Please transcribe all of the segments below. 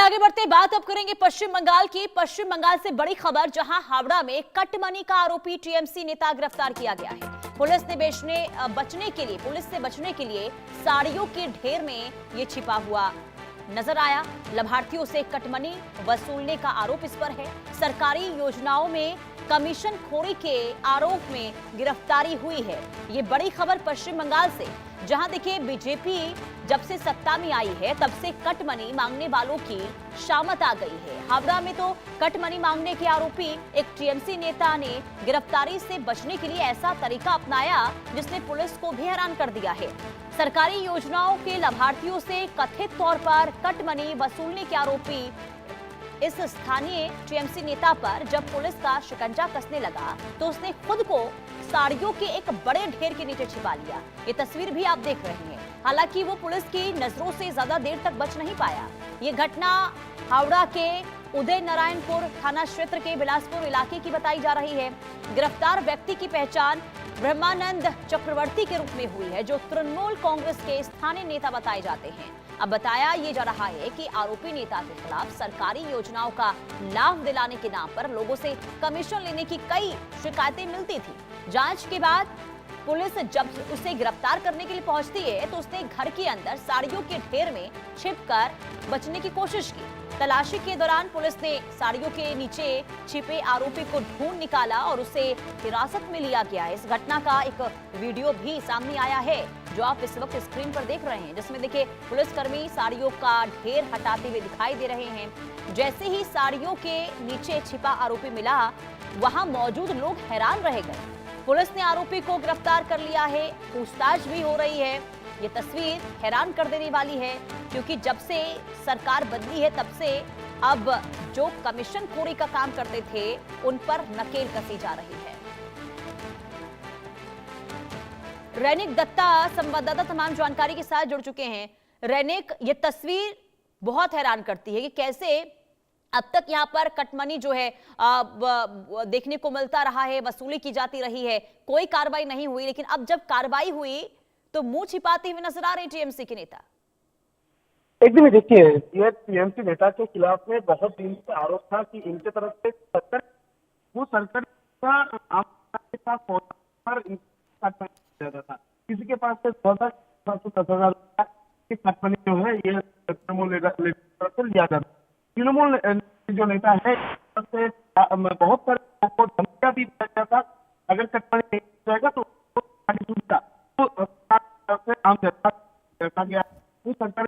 आगे बढ़ते बात अब करेंगे पश्चिम बंगाल की। पश्चिम बंगाल से बड़ी खबर, जहां हावड़ा में कट मनी का आरोपी टीएमसी नेता गिरफ्तार किया गया है। पुलिस से बचने के लिए साड़ियों के ढेर में ये छिपा हुआ नजर आया। लाभार्थियों से कटमनी वसूलने का आरोप इस पर है। सरकारी योजनाओं में कमीशन खोरी के आरोप में गिरफ्तारी हुई है। ये बड़ी खबर पश्चिम बंगाल से, जहां देखिए बीजेपी जब से सत्ता में आई है तब से कट मनी मांगने वालों की शामत आ गई है। हावड़ा में तो कट मनी मांगने के आरोपी एक टीएमसी नेता ने गिरफ्तारी से बचने के लिए ऐसा तरीका अपनाया जिसने पुलिस को भी हैरान कर दिया है। सरकारी योजनाओं के लाभार्थियों से कथित तौर पर कट मनी वसूलने के आरोपी इस स्थानीय टीएमसी नेता पर जब पुलिस का शिकंजा कसने लगा तो उसने खुद को साड़ियों के एक बड़े ढेर के नीचे छिपा लिया। ये तस्वीर भी आप देख रहे हैं। हालांकि वो पुलिस की नजरों से ज्यादा देर तक बच नहीं पाया। ये घटना हावड़ा के उदय नारायणपुर थाना क्षेत्र के बिलासपुर इलाके की बताई जा रही है। गिरफ्तार व्यक्ति की पहचान ब्रह्मानंद चक्रवर्ती के रूप में हुई है, जो तृणमूल कांग्रेस के स्थानीय नेता बताए जाते हैं। अब बताया ये जा रहा है कि आरोपी नेता के खिलाफ सरकारी योजनाओं का लाभ दिलाने के नाम पर लोगों से कमीशन लेने की कई शिकायतें मिलती थी। जांच के बाद पुलिस जब उसे गिरफ्तार करने के लिए पहुंचती है तो उसने घर के अंदर साड़ियों के ढेर में छिपकर बचने की कोशिश की। तलाशी के दौरान पुलिस ने साड़ियों के नीचे छिपे आरोपी को ढूंढ निकाला और उसे हिरासत में लिया गया। इस घटना का एक वीडियो भी सामने आया है जो आप इस वक्त स्क्रीन पर देख रहे हैं, जिसमें देखिए पुलिसकर्मी साड़ियों का ढेर हटाते हुए दिखाई दे रहे हैं। जैसे ही साड़ियों के नीचे छिपा आरोपी मिला, वहां मौजूद लोग हैरान रह गए। पुलिस ने आरोपी को गिरफ्तार कर लिया है, पूछताछ भी हो रही है। ये तस्वीर हैरान कर देने वाली है, क्योंकि जब से सरकार बदली है तब से अब जो कमीशन खोरी का काम करते थे उन पर नकेल कसी जा रही है। रैनिक दत्ता संवाददाता तमाम जानकारी के साथ जुड़ चुके हैं। रैनिक, ये तस्वीर बहुत हैरान करती है कि कैसे अब तक यहाँ पर कटमनी जो है देखने को मिलता रहा है, वसूली की जाती रही है, कोई कार्रवाई नहीं हुई, लेकिन अब जब कार्रवाई हुई तो मुंह छिपाते हुए नजर आ रहे टीएमसी के नेता। एकदम देखिए, ये टीएमसी नेता के खिलाफ में बहुत दिन से आरोप था कि इनके तरफ से सरकार का आपके पास पर जाता था। किसी के पास से 10,000 की कटमनी जो है ये तृणमूल लीडर से लिया जाता। तृणमूल जो नेता है से बहुत सारे लोगों को धमकियां भी दिया जाता, अगर कटमनी नहीं जाएगा तो आम जनता रखा गया। वो सरकारी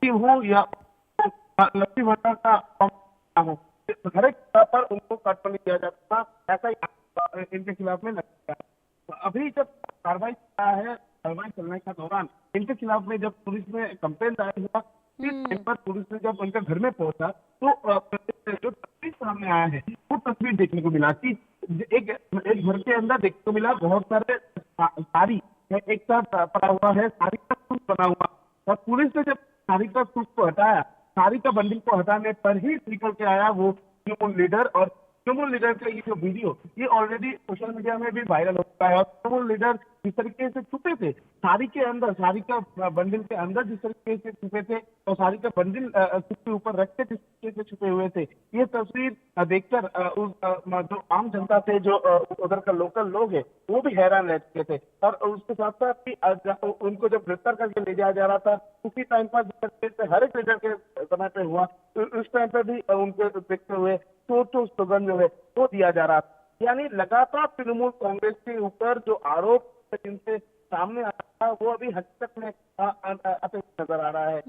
हो या लक्ष्मी भंडार का हो, हर एक पर उनको कटमनी दिया जाता था। ऐसा ही इनके खिलाफ में लगता है। अभी जब कार्रवाई चलने के दौरान इनके खिलाफ में जब पुलिस में कंप्लेन दायर हुआ, पर पुलिस ने जब उनके घर में पहुंचा तो जो तस्वीर सामने आया है वो तस्वीर देखने को मिला कि एक घर के अंदर देखने को मिला बहुत सारे साड़ी एक साथ पड़ा हुआ है, साड़ी का सूट बना हुआ। और पुलिस ने जब साड़ी का सूट को हटाया, साड़ी का बंडल को हटाने पर ही निकल के आया वो तृणमूल लीडर। और तृणमूल लीडर का ये जो वीडियो ये ऑलरेडी सोशल मीडिया में भी वायरल हो चुका है। और तृणमूल लीडर जिस तरीके से छुपे थे साड़ी के अंदर, साड़ी का बंडल के अंदर जिस तरीके से छुपे थे और साड़ी का बंडल के ऊपर रख के जिस तरीके से छुपे हुए थे, ये तस्वीर देखकर जो आम जनता थे, जो उधर का लोकल लोग है, वो भी हैरान रह चुके थे। और उसके साथ साथ उनको जब गिरफ्तार करके ले जाया जा रहा था उसी टाइम पर हर एक लीडर के समय पे हुआ, उस टाइम पर भी उनको देखते हुए चोर स्लोगन जो है वो दिया जा रहा था। यानी लगातार तृणमूल कांग्रेस के ऊपर जो आरोप जिनसे सामने आ रहा है वो अभी हकीकत में आते नजर आ रहा है।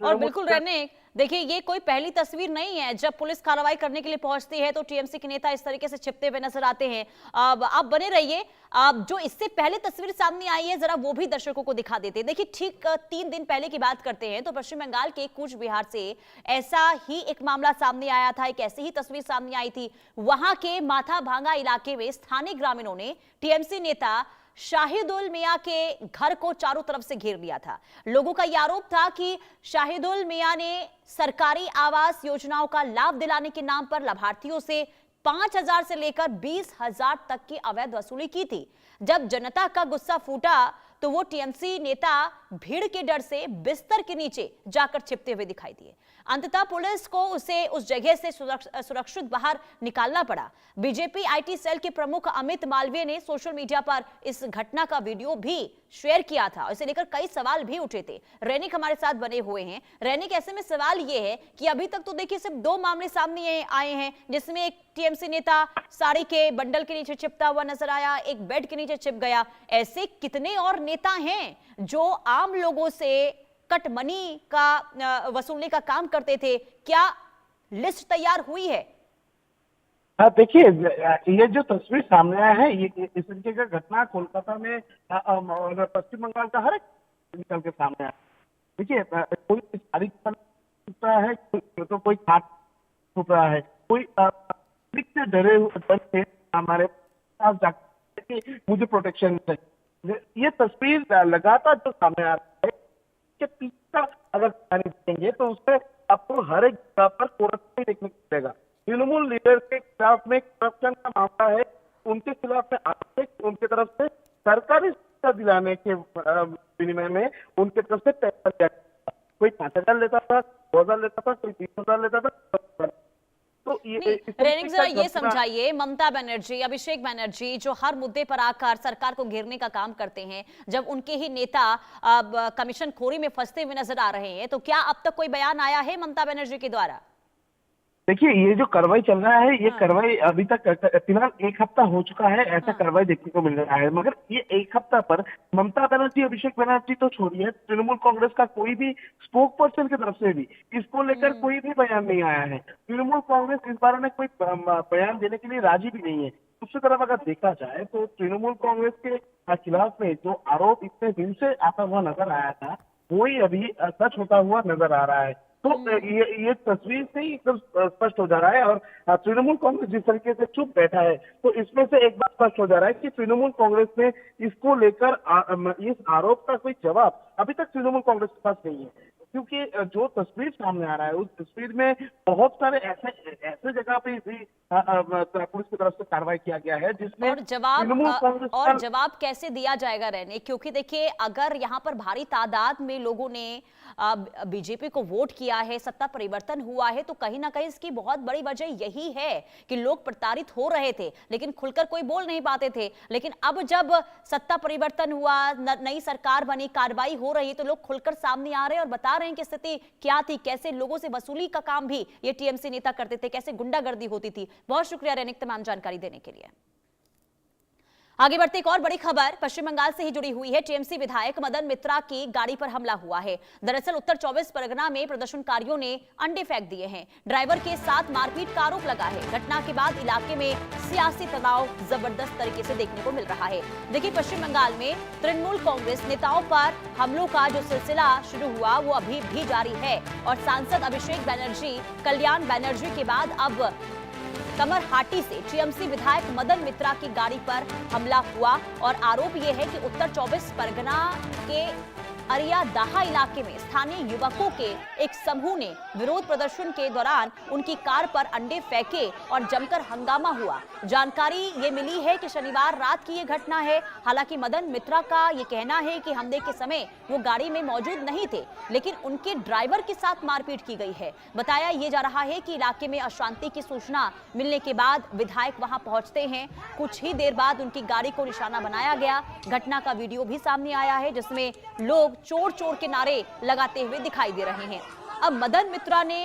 और बिल्कुल रैनिक, देखिए ये कोई पहली तस्वीर नहीं है। जब पुलिस कार्रवाई करने के लिए पहुंचती है तो टीएमसी के नेता इस तरीके से छिपते हुए नजर आते हैं। आप बने रहिए, जो इससे पहले तस्वीर सामने आई है जरा वो भी दर्शकों को दिखा देते हैं। देखिए ठीक 3 दिन पहले की बात करते हैं तो पश्चिम बंगाल के कूच बिहार से ऐसा ही एक मामला सामने आया था, एक ऐसी ही तस्वीर सामने आई थी। वहां के माथा भांगा इलाके में स्थानीय ग्रामीणों ने टीएमसी नेता शाहिदुल मियां के घर को चारों तरफ से घेर लिया था। लोगों का यह आरोप था कि शाहिदुल मियां ने सरकारी आवास योजनाओं का लाभ दिलाने के नाम पर लाभार्थियों से 5,000 से लेकर 20,000 तक की अवैध वसूली की थी। जब जनता का गुस्सा फूटा तो वो टीएमसी नेता भीड़ के डर से बिस्तर के नीचे जाकर छिपते हुए दिखाई दिए। अंततः पुलिस को उसे उस जगह से सुरक्षित बाहर निकालना पड़ा। बीजेपी आईटी सेल के प्रमुख अमित मालवीय ने सोशल मीडिया पर इस घटना का वीडियो भी शेयर किया था। इसे लेकर कई सवाल भी उठे थे। रैनिक हमारे साथ बने हुए हैं। रैनिक, ऐसे में सवाल ये है कि अभी तक तो देखिए सिर्फ 2 मामले सामने आए हैं, जिसमें एक टीएमसी नेता साड़ी के बंडल के नीचे छिपता हुआ नजर आया, एक बेड के नीचे छिप गया। ऐसे कितने और नेता हैं जो आम लोगों से कट मनी का वसूलने का काम करते थे? क्या लिस्ट तैयार हुई है? देखिए, ये जो तस्वीर सामने आया है, ये इस तरीके का घटना कोलकाता में और पश्चिम बंगाल का हर एक निकल के सामने आया। देखिए, कोई साड़ी छुप रहा है, तो कोई खाट छुप रहा है, कोई से डरे हुए हमारे पास जाकर कि मुझे प्रोटेक्शन चाहिए। ये तस्वीर लगातार जो सामने आ रहा है कि पीछे अगर देंगे तो उससे आपको हर एक जगह पर करप्शन देखने को मिलेगा। तृणमूल लीडर के खिलाफ में करप्शन का मामला है, उनके खिलाफ में उनकी तरफ से सरकारी शिक्षा दिलाने के विनिमय में उनके तरफ से पैसा दिया। कोई 5,000 लेता था, 2,000 लेता था, कोई 30,000 लेता था। तो रैनिक, जरा ये समझाइए, ममता बनर्जी, अभिषेक बनर्जी जो हर मुद्दे पर आकर सरकार को घेरने का काम करते हैं, जब उनके ही नेता कमीशन खोरी में फंसते हुए नजर आ रहे हैं, तो क्या अब तक कोई बयान आया है ममता बनर्जी के द्वारा? देखिए, ये जो कार्रवाई चल रहा है, ये कार्रवाई अभी तक फिलहाल 1 हफ्ता हो चुका है, ऐसा कार्रवाई देखने को मिल रहा है। मगर ये 1 हफ्ता पर ममता बनर्जी, अभिषेक बनर्जी तो छोड़िए, तृणमूल कांग्रेस का कोई भी स्पोक पर्सन की तरफ से भी इसको लेकर कोई भी बयान नहीं आया है। तृणमूल कांग्रेस इस बारे में कोई बयान देने के लिए राजी भी नहीं है। दूसरी तरफ अगर देखा जाए तो तृणमूल कांग्रेस के खिलाफ में जो आरोप इतने दिन से आता हुआ नजर आया था, वही अभी सच होता हुआ नजर आ रहा है। तो ये तस्वीर से ही एकदम स्पष्ट हो जा रहा है। और तृणमूल कांग्रेस जिस तरीके से चुप बैठा है, तो इसमें से एक बात स्पष्ट हो जा रहा है कि तृणमूल कांग्रेस ने इसको लेकर इस आरोप का कोई जवाब अभी तक तृणमूल कांग्रेस के पास नहीं है। क्योंकि जो तस्वीर सामने आ रहा है, उस तस्वीर में बहुत सारे ऐसे जगह पे भी पुलिस की तरफ से कार्रवाई किया गया है जिसमें और जवाब कैसे दिया जाएगा रहने? क्योंकि देखिए, अगर यहाँ पर भारी तादाद में लोगों ने बीजेपी को वोट किया है, सत्ता परिवर्तन हुआ है, तो कहीं ना कहीं इसकी बहुत बड़ी वजह यही है कि लोग प्रताड़ित हो रहे थे लेकिन खुलकर कोई बोल नहीं पाते थे। लेकिन अब जब सत्ता परिवर्तन हुआ, नई सरकार बनी, कार्रवाई हो रही, तो लोग खुलकर सामने आ रहे हैं और बता रहे हैं कि स्थिति क्या थी, कैसे लोगों से वसूली का काम भी ये टीएमसी नेता करते थे, कैसे गुंडागर्दी होती थी। बहुत शुक्रिया रैनिक तमाम जानकारी देने के लिए। आगे बढ़ते एक और बड़ी खबर पश्चिम बंगाल से ही जुड़ी हुई है। टीएमसी विधायक मदन मित्रा की गाड़ी पर हमला हुआ है। दरअसल उत्तर 24 परगना में प्रदर्शनकारियों ने अंडे फेंक दिए हैं। ड्राइवर के साथ मारपीट का आरोप लगा है। घटना के बाद इलाके में सियासी तनाव जबरदस्त तरीके से देखने को मिल रहा है। देखिए, पश्चिम बंगाल में तृणमूल कांग्रेस नेताओं पर हमलों का जो सिलसिला शुरू हुआ वो अभी भी जारी है और सांसद अभिषेक बनर्जी, कल्याण बनर्जी के बाद अब कमरहाटी से टीएमसी विधायक मदन मित्रा की गाड़ी पर हमला हुआ और आरोप यह है कि उत्तर 24 परगना के अरियादाहा इलाके में स्थानीय युवकों के एक समूह ने विरोध प्रदर्शन के दौरान उनकी कार पर अंडे फेंके और जमकर हंगामा हुआ। जानकारी ये मिली है कि शनिवार रात की ये घटना है। हालांकि मदन मित्रा का ये कहना है कि हमले के समय वो गाड़ी में मौजूद नहीं थे, लेकिन उनके ड्राइवर के साथ मारपीट की गई है। बताया ये जा रहा है कि इलाके में अशांति की सूचना मिलने के बाद विधायक वहां पहुंचते हैं। कुछ ही देर बाद उनकी गाड़ी को निशाना बनाया गया। घटना का वीडियो भी सामने आया है जिसमें लोग चोर चोर के नारे लगाते हुए दिखाई दे रहे हैं। अब मदन मित्रा ने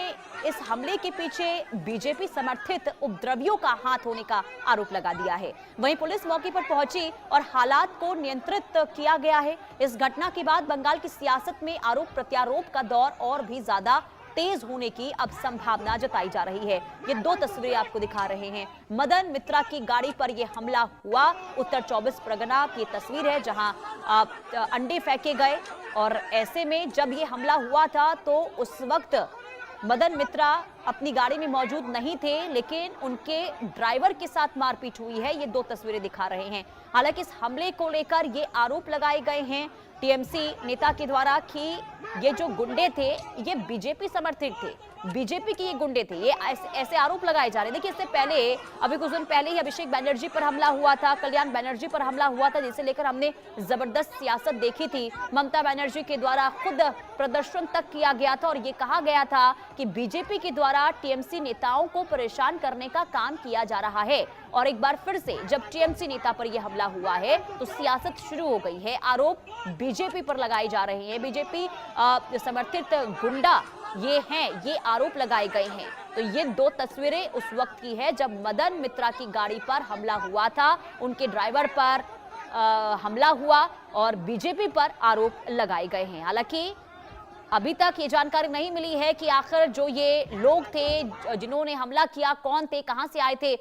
इस हमले के पीछे बीजेपी समर्थित उपद्रवियों का हाथ होने का आरोप लगा दिया है। वहीं पुलिस मौके पर पहुंची और हालात को नियंत्रित किया गया है। इस घटना के बाद बंगाल की सियासत में आरोप प्रत्यारोप का दौर और भी ज्यादा तेज होने की अब संभावना जताई जा रही है। ये 2 तस्वीरें आपको दिखा रहे हैं। मदन मित्रा की गाड़ी पर यह हमला हुआ उत्तर 24 परगना की तस्वीर है जहां अंडे फेंके गए और ऐसे में जब ये हमला हुआ था तो उस वक्त मदन मित्रा अपनी गाड़ी में मौजूद नहीं थे, लेकिन उनके ड्राइवर के साथ मारपीट हुई है। ये 2 तस्वीरें दिखा रहे हैं। हालांकि इस हमले को लेकर ये आरोप लगाए गए हैं टीएमसी नेता के द्वारा कि ये जो गुंडे थे ये बीजेपी समर्थित थे, बीजेपी के ये गुंडे थे। ये ऐसे आरोप लगाए जा रहे हैं। देखिए, इससे पहले अभी कुछ दिन पहले ही अभिषेक बनर्जी पर हमला हुआ था, कल्याण बनर्जी पर हमला हुआ था, जिसे लेकर हमने जबरदस्त सियासत देखी थी। ममता बनर्जी के द्वारा खुद प्रदर्शन तक किया गया था और ये कहा गया था कि बीजेपी के द्वारा टीएमसी नेताओं को परेशान करने का काम किया जा रहा है। और एक बार फिर से जब टीएमसी नेता पर यह हमला हुआ है तो सियासत शुरू हो गई है। आरोप बीजेपी पर लगाए जा रहे हैं, बीजेपी समर्थित गुंडा ये हैं, ये आरोप लगाए गए हैं। तो ये 2 तस्वीरें उस वक्त की है जब मदन मित्रा की गाड़ी पर हमला हुआ था, उनके ड्राइवर पर हमला हुआ और बीजेपी पर आरोप लगाए गए हैं। हालांकि अभी तक ये जानकारी नहीं मिली है कि आखिर जो ये लोग थे जिन्होंने हमला किया कौन थे, कहां से आए थे।